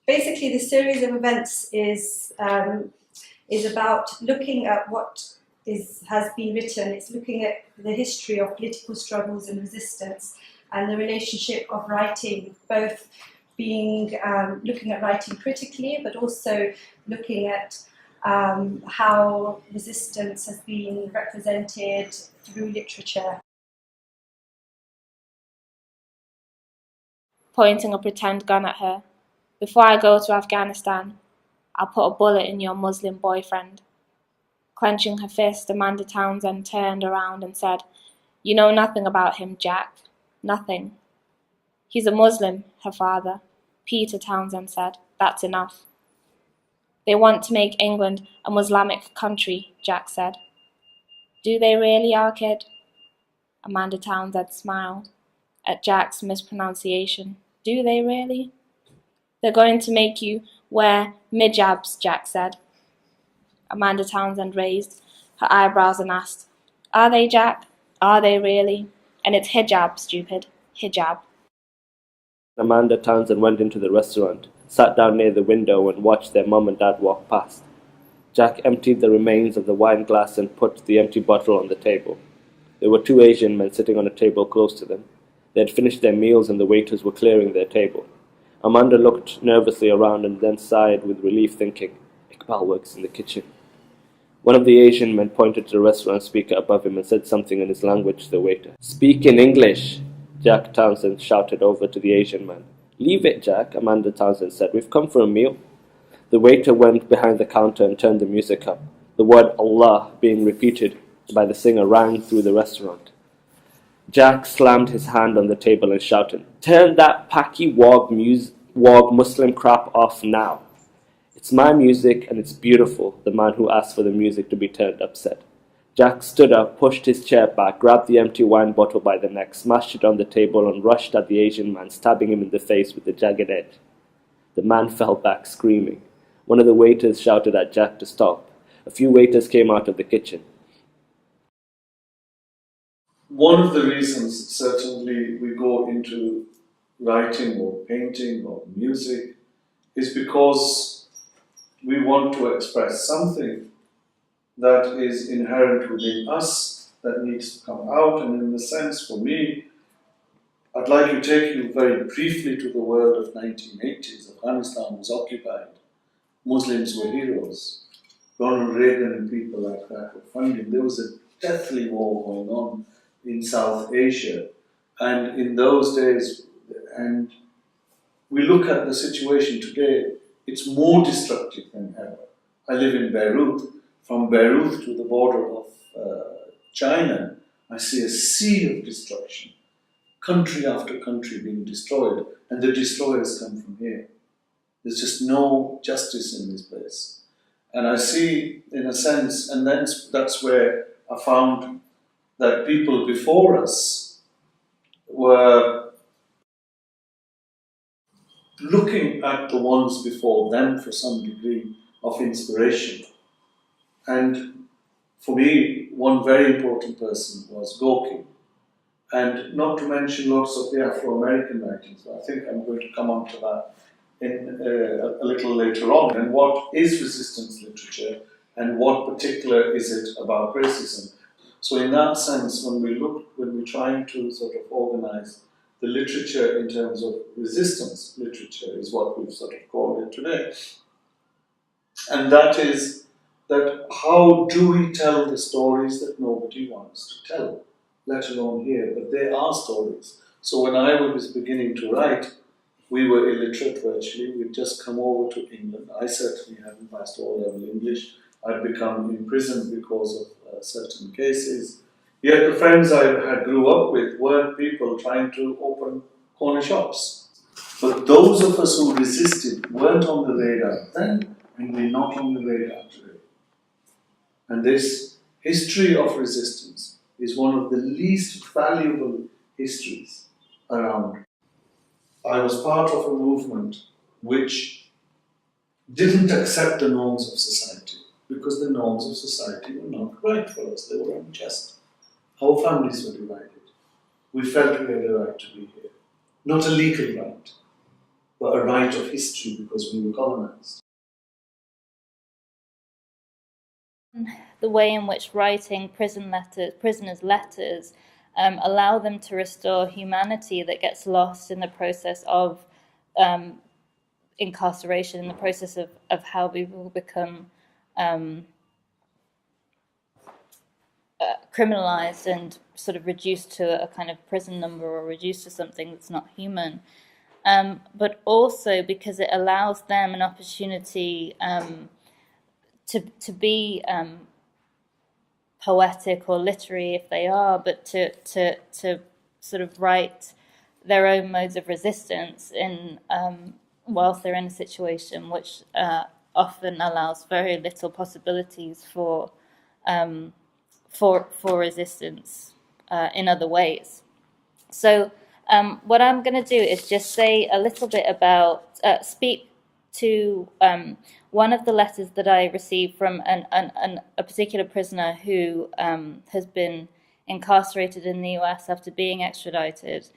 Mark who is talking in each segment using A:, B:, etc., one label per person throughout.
A: Basically, the series of events is about looking at what has been written. It's looking at the history of political struggles and resistance and the relationship of writing, both being looking at writing critically, but also looking at how resistance has been represented through literature.
B: Pointing a pretend gun at her. Before I go to Afghanistan, I'll put a bullet in your Muslim boyfriend. Clenching her fist, Amanda Townsend turned around and said, "You know nothing about him, Jack. Nothing." "He's a Muslim, her father," Peter Townsend said. "That's enough." "They want to make England a Muslimic country," Jack said. "Do they really, our kid?" Amanda Townsend smiled at Jack's mispronunciation. "Do they really?" "They're going to make you wear hijabs," Jack said. Amanda Townsend raised her eyebrows and asked, "Are they, Jack? Are they really? And it's hijab, stupid. Hijab."
C: Amanda Townsend went into the restaurant, sat down near the window and watched their mum and dad walk past. Jack emptied the remains of the wine glass and put the empty bottle on the table. There were 2 Asian men sitting on a table close to them. They had finished their meals and the waiters were clearing their table. Amanda looked nervously around and then sighed with relief, thinking, Iqbal works in the kitchen. One of the Asian men pointed to the restaurant speaker above him and said something in his language to the waiter. "Speak in English," Jack Townsend shouted over to the Asian man. "Leave it, Jack," Amanda Townsend said. "We've come for a meal." The waiter went behind the counter and turned the music up. The word Allah being repeated by the singer rang through the restaurant. Jack slammed his hand on the table and shouted, "Turn that Paki Wog Muslim crap off now." "It's my music and it's beautiful," the man who asked for the music to be turned up said. Jack stood up, pushed his chair back, grabbed the empty wine bottle by the neck, smashed it on the table and rushed at the Asian man, stabbing him in the face with the jagged edge. The man fell back screaming. One of the waiters shouted at Jack to stop. A few waiters came out of the kitchen.
D: One of the reasons certainly we go into writing or painting or music is because we want to express something that is inherent within us that needs to come out. And in the sense, for me, I'd like to take you very briefly to the world of 1980s. Afghanistan was occupied. Muslims were heroes. Ronald Reagan and people like that were funding. There was a deathly war going on in South Asia. And in those days, and we look at the situation today, it's more destructive than ever. I live in Beirut. From Beirut to the border of China, I see a sea of destruction. Country after country being destroyed, and the destroyers come from here. There's just no justice in this place. And I see, in a sense, and then that's where I found that people before us were looking at the ones before them for some degree of inspiration. And for me, one very important person was Gorky. And not to mention lots of the Afro-American writings, but I think I'm going to come on to that in a little later on. And what is resistance literature, and what particular is it about racism? So in that sense, when we're trying to sort of organize the literature in terms of resistance literature is what we've sort of called it today. And that is that how do we tell the stories that nobody wants to tell, let alone hear, but they are stories. So when I was beginning to write, we were illiterate virtually. We'd just come over to England. I certainly hadn't passed O-level English. I'd become imprisoned because of certain cases. Yet the friends I had grew up with weren't people trying to open corner shops. But those of us who resisted weren't on the radar then, and we're not on the radar today. And this history of resistance is one of the least valuable histories around. I was part of a movement which didn't accept the norms of society because the norms of society were not right for us, they were unjust. Our families were divided. We felt we had a right to be here, not a legal right. but a right of history because we were colonized.
E: The way in which writing prisoners' letters allow them to restore humanity that gets lost in the process of incarceration, in the process of how people become criminalized and sort of reduced to a kind of prison number or reduced to something that's not human. But also because it allows them an opportunity to be poetic or literary if they are, but to sort of write their own modes of resistance in whilst they're in a situation which often allows very little possibilities for resistance in other ways. So what I'm going to do is just say a little bit about speak to one of the letters that I received from a particular prisoner who has been incarcerated in the US after being extradited.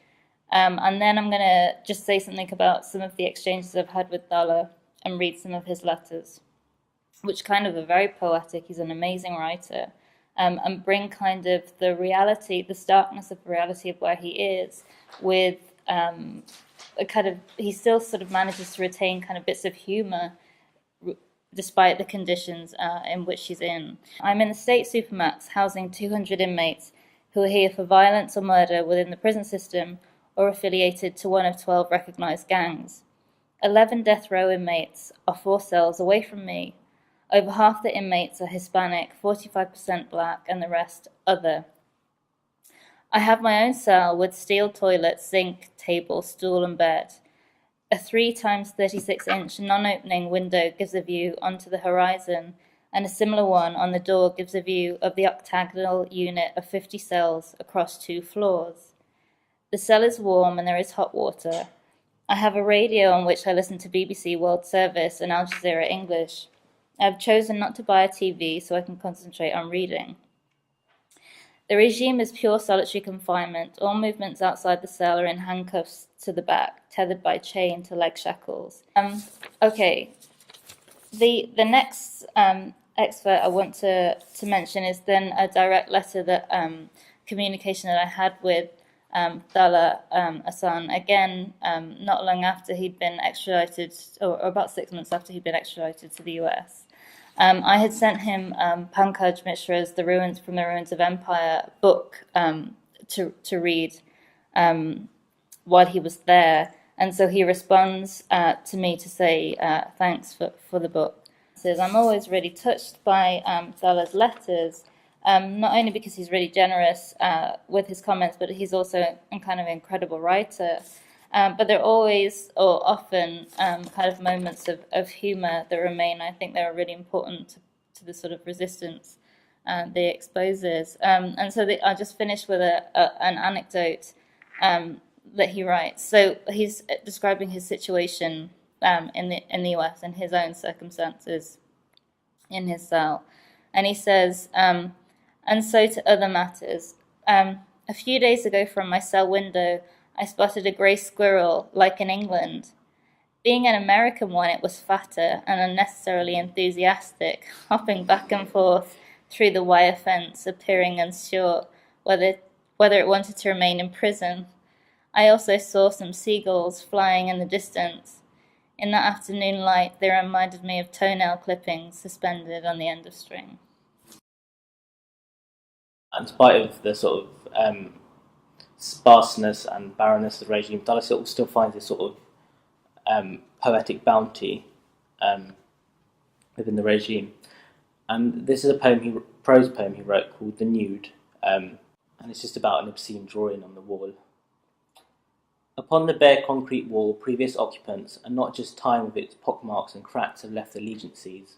E: And then I'm going to just say something about some of the exchanges I've had with Dala and read some of his letters, which kind of are very poetic. He's an amazing writer. And bring kind of the reality, the starkness of the reality of where he is with a kind of, he still sort of manages to retain kind of bits of humour despite the conditions in which he's in. I'm in the state supermax housing 200 inmates who are here for violence or murder within the prison system or affiliated to one of 12 recognised gangs. 11 death row inmates are 4 cells away from me. Over half the inmates are Hispanic, 45% black, and the rest other. I have my own cell with steel toilet, sink, table, stool, and bed. A 3 times 36-inch non-opening window gives a view onto the horizon, and a similar one on the door gives a view of the octagonal unit of 50 cells across 2 floors. The cell is warm and there is hot water. I have a radio on which I listen to BBC World Service and Al Jazeera English. I have chosen not to buy a TV so I can concentrate on reading. The regime is pure solitary confinement. All movements outside the cell are in handcuffs to the back, tethered by chain to leg shackles. Okay, the next excerpt I want to mention is then a direct letter that communication that I had with Dala Hassan, again, not long after he'd been extradited, or about 6 months after he'd been extradited to the US. I had sent him Pankaj Mishra's The Ruins from the Ruins of Empire book to read while he was there. And so he responds to me to say thanks for the book. He says, I'm always really touched by Dala's letters, not only because he's really generous with his comments, but he's also a kind of incredible writer. But there are always, or often, kind of moments of humour that remain. I think they're really important to the sort of resistance they exposes. And so I'll just finish with an anecdote that he writes. So he's describing his situation in the US and his own circumstances in his cell. And he says, and so to other matters. A few days ago from my cell window, I spotted a grey squirrel, like in England. Being an American one, it was fatter and unnecessarily enthusiastic, hopping back and forth through the wire fence, appearing unsure whether it wanted to remain in prison. I also saw some seagulls flying in the distance. In that afternoon light, they reminded me of toenail clippings suspended on the end of string.
C: In spite of the sort of sparseness and barrenness of the regime, Dala still finds this sort of poetic bounty within the regime. And this is a prose poem he wrote called The Nude, and it's just about an obscene drawing on the wall. Upon the bare concrete wall, previous occupants, and not just time with its pockmarks and cracks, have left allegiances.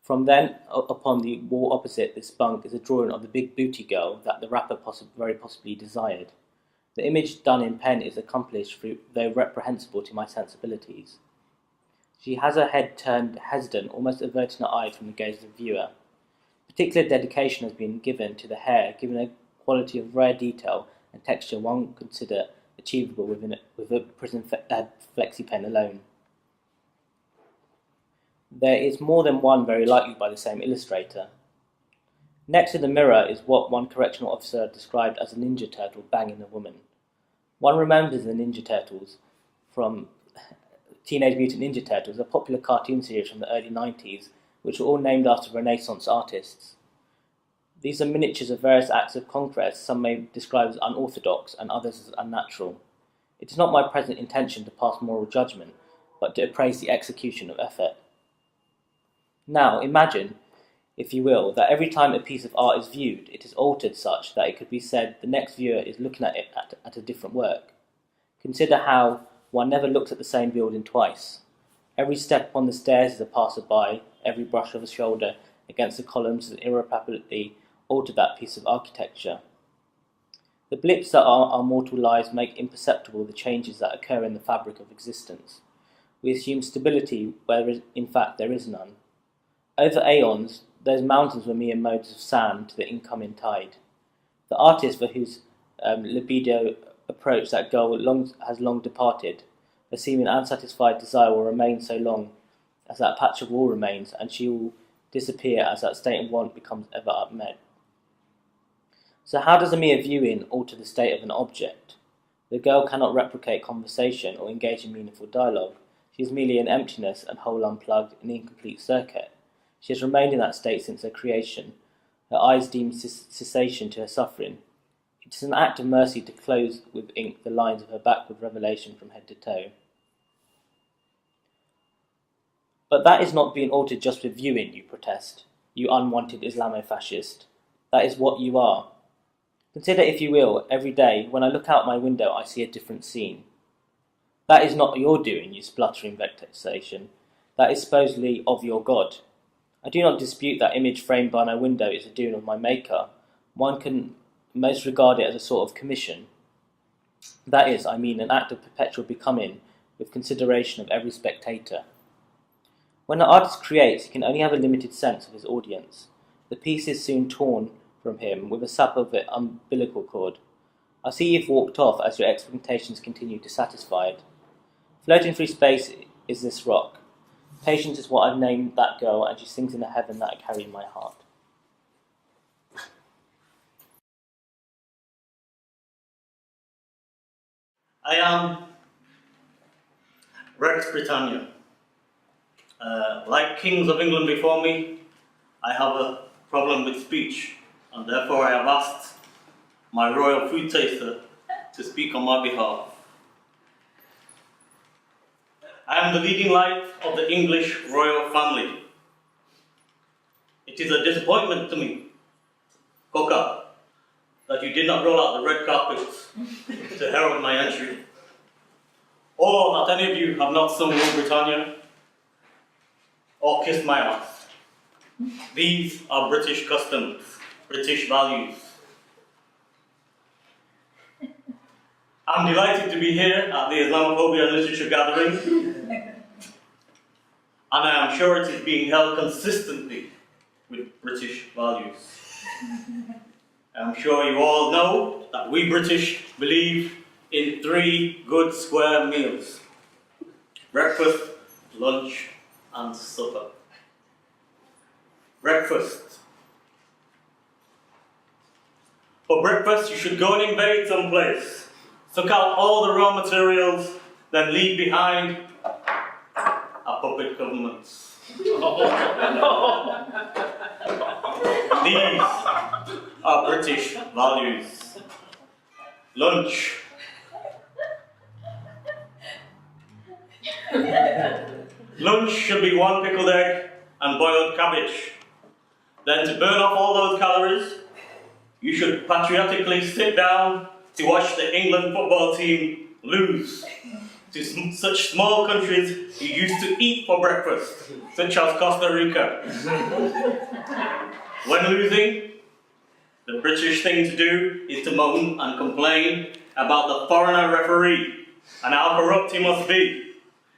C: From then, upon the wall opposite this bunk is a drawing of the big booty girl that the rapper very possibly desired. The image done in pen is accomplished, though reprehensible to my sensibilities. She has her head turned hesitant, almost averting her eye from the gaze of the viewer. Particular dedication has been given to the hair, given a quality of rare detail and texture one would consider a
F: achievable with a prison FlexiPen alone. There is more than one, very likely by the same illustrator. Next to the mirror is what one correctional officer described as a Ninja Turtle banging a woman. One remembers the Ninja Turtles from Teenage Mutant Ninja Turtles, a popular cartoon series from the early 90s, which were all named after Renaissance artists. These are miniatures of various acts of conquest, some may describe as unorthodox and others as unnatural. It is not my present intention to pass moral judgment, but to appraise the execution of effort. Now, imagine, if you will, that every time a piece of art is viewed, it is altered such that it could be said the next viewer is looking at it at a different work. Consider how one never looks at the same building twice. Every step upon the stairs is a passer-by, every brush of a shoulder against the columns has irreparably altered that piece of architecture. The blips that are our mortal lives make imperceptible the changes that occur in the fabric of existence. We assume stability where in fact there is none. Over aeons, those mountains were mere modes of sand to the incoming tide. The artist for whose libido approach that goal has long departed, her seeming unsatisfied desire will remain so long as that patch of wall remains, and she will disappear as that state of want becomes ever unmet. So how does a mere viewing alter the state of an object? The girl cannot replicate conversation or engage in meaningful dialogue. She is merely an emptiness and whole unplugged, an incomplete circuit. She has remained in that state since her creation. Her eyes deem cessation to her suffering. It is an act of mercy to close with ink the lines of her backward revelation from head to toe. But that is not being altered just with viewing, you protest, you unwanted Islamofascist. That is what you are. Consider, if you will, every day, when I look out my window, I see a different scene. That is not your doing, you spluttering vexation. That is supposedly of your God. I do not dispute that image framed by my window is a doing of my Maker. One can most regard it as a sort of commission. That is, I mean, an act of perpetual becoming, with consideration of every spectator. When an artist creates, he can only have a limited sense of his audience. The piece is soon torn from him with a sap of the umbilical cord. I see you've walked off as your expectations continue dissatisfied. Floating through space is this rock. Patience is what I've named that girl, and she sings in a heaven that I carry in my heart.
G: I am Rex Britannia. Like kings of England before me, I have a problem with speech, and therefore I have asked my royal food taster to speak on my behalf. I am the leading light of the English royal family. It is a disappointment to me, Coca, that you did not roll out the red carpet to herald my entry, or that any of you have not sung Rule Britannia or kissed my ass. These are British customs, British values. I'm delighted to be here at the Islamophobia Literature Gathering, and I am sure it is being held consistently with British values. I'm sure you all know that we British believe in 3 good square meals: breakfast, lunch, and supper. Breakfast. For breakfast, you should go and invade some place. Suck out all the raw materials, then leave behind a puppet government. These are British values. Lunch. Lunch should be 1 pickled egg and boiled cabbage. Then, to burn off all those calories, you should patriotically sit down to watch the England football team lose to such small countries you used to eat for breakfast, such as Costa Rica. When losing, the British thing to do is to moan and complain about the foreigner referee and how corrupt he must be.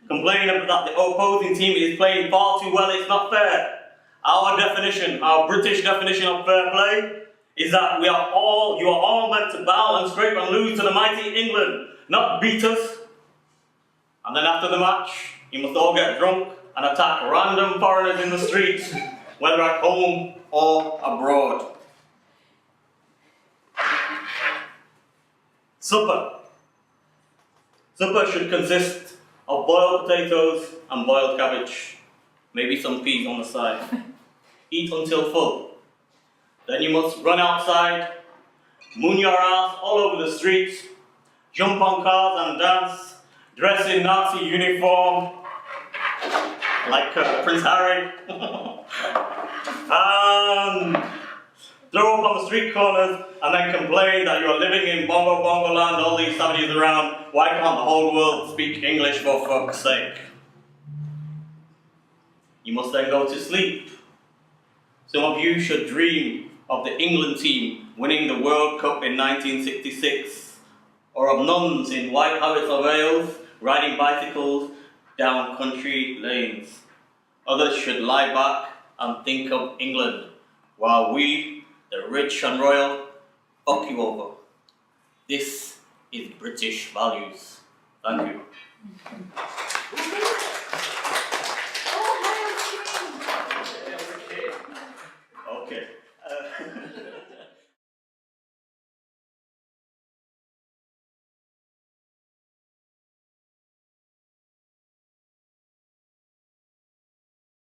G: Complain that the opposing team is playing far too well, it's not fair. Our British definition of fair play is that you are all meant to bow and scrape and lose to the mighty England, not beat us. And then after the match, you must all get drunk and attack random foreigners in the streets, whether at home or abroad. Supper. Supper should consist of boiled potatoes and boiled cabbage, maybe some peas on the side. Eat until full. Then you must run outside, moon your ass all over the streets, jump on cars and dance, dress in Nazi uniform, like Prince Harry, and throw up on the street corners and then complain that you are living in bongo bongo land, all these savages around. Why can't the whole world speak English for fuck's sake? You must then go to sleep. Some of you should dream of the England team winning the World Cup in 1966, or of nuns in white habits or veils riding bicycles down country lanes. Others should lie back and think of England, while we, the rich and royal, fuck you over. This is British values. Thank you.